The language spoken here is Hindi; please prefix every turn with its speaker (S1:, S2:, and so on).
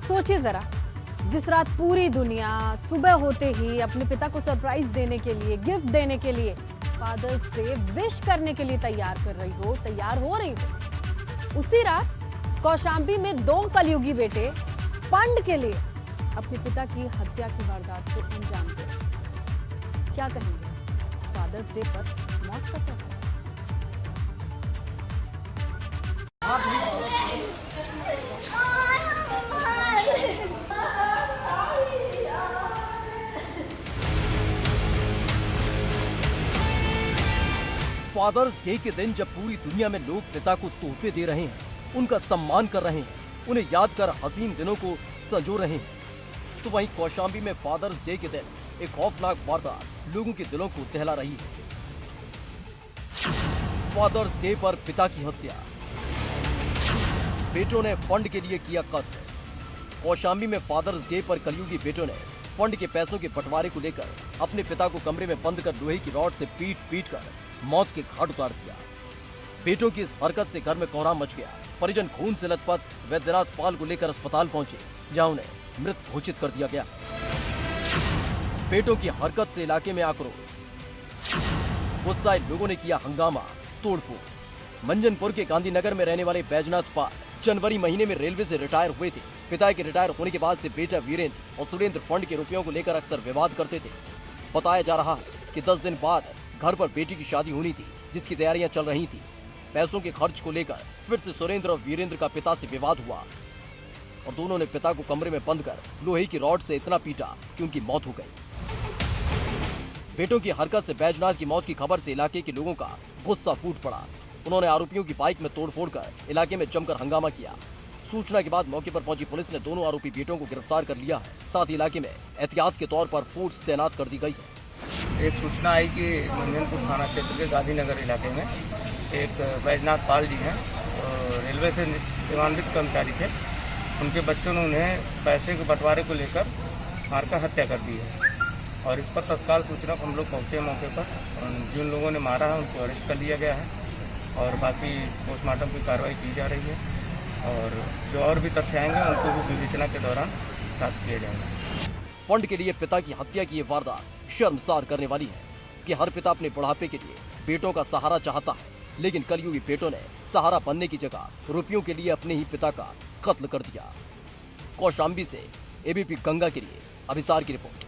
S1: सोचिए जरा, जिस रात पूरी दुनिया सुबह होते ही अपने पिता को सरप्राइज देने के लिए, गिफ्ट देने के लिए, फादर्स डे विश करने के लिए तैयार हो रही हो, उसी रात कौशाम्बी में 2 कलयुगी बेटे फंड के लिए अपने पिता की हत्या की वारदात को अंजाम दिया। क्या कहेंगे फादर्स डे पर मौत का क्या?
S2: फादर्स डे के दिन जब पूरी दुनिया में लोग पिता को तोहफे दे रहे हैं, उनका सम्मान कर रहे हैं, उन्हें याद कर हसीन दिनों को संजो रहे हैं, तो वहीं कौशाम्बी में फादर्स डे के दिन एक खौफनाक वारदात लोगों के दिलों को दहला रही है। फादर्स डे पर पिता की हत्या, बेटों ने फंड के लिए किया कत्ल। कौशाम्बी में फादर्स डे पर कलयुगी बेटों ने फंड के पैसों के बंटवारे को लेकर अपने पिता को कमरे में बंद कर लोहे की रॉड से पीट कर मौत के घाट उतार दिया। बेटों की इस हरकत से घर में कोहराम मच गया। परिजन खून से लथपथ वैद्यनाथ पाल को लेकर अस्पताल पहुंचे, जहां उन्हें मृत घोषित कर दिया गया। बेटों की हरकत से इलाके में आक्रोश, गुस्साए लोगों ने किया हंगामा, तोड़फोड़। मंजनपुर के गांधीनगर में रहने वाले बैजनाथ पाल जनवरी महीने में रेलवे से रिटायर हुए थे। पिता के रिटायर होने के बाद से बेटा वीरेंद्र और सुरेंद्र फंड के रुपयों को लेकर अक्सर विवाद करते थे। बताया जा रहा है कि 10 दिन बाद घर पर बेटी की शादी होनी थी, जिसकी तैयारियां चल रही थी। पैसों के खर्च को लेकर फिर से सुरेंद्र और वीरेंद्र का पिता से विवाद हुआ और दोनों ने पिता को कमरे में बंद कर लोहे की रॉड से इतना पीटा कि उनकी मौत हो गई। बेटों की हरकत से बैजनाथ की मौत की खबर से इलाके के लोगों का गुस्सा फूट पड़ा। उन्होंने आरोपियों की बाइक में तोड़फोड़ कर इलाके में जमकर हंगामा किया। सूचना के बाद मौके पर पहुंची पुलिस ने दोनों आरोपी बेटों को गिरफ्तार कर लिया है। साथ ही इलाके में एहतियात के तौर पर फोर्स तैनात कर दी गई है।
S3: एक सूचना आई कि मंजनपुर थाना क्षेत्र के गांधीनगर इलाके में एक बैजनाथ पाल जी हैं, रेलवे से सेवानिवृत्त कर्मचारी थे। उनके बच्चों ने उन्हें पैसे के बंटवारे को लेकर मारकर हत्या कर दी है और इस पर तत्काल सूचना हम लोग पहुँचे मौके पर। जिन लोगों ने मारा है उनको अरेस्ट कर लिया गया है और बाकी पोस्टमार्टम की कार्रवाई की जा रही है और जो और भी तथ्य आएंगे उनको भी विवेचना के दौरान प्राप्त किए जाएंगे।
S2: फंड के लिए पिता की हत्या की ये वारदात शर्मसार करने वाली है कि हर पिता अपने बुढ़ापे के लिए बेटों का सहारा चाहता है, लेकिन कलयुगी बेटों ने सहारा बनने की जगह रुपयों के लिए अपने ही पिता का कत्ल कर दिया। कौशाम्बी से एबीपी गंगा के लिए अभिसार की रिपोर्ट।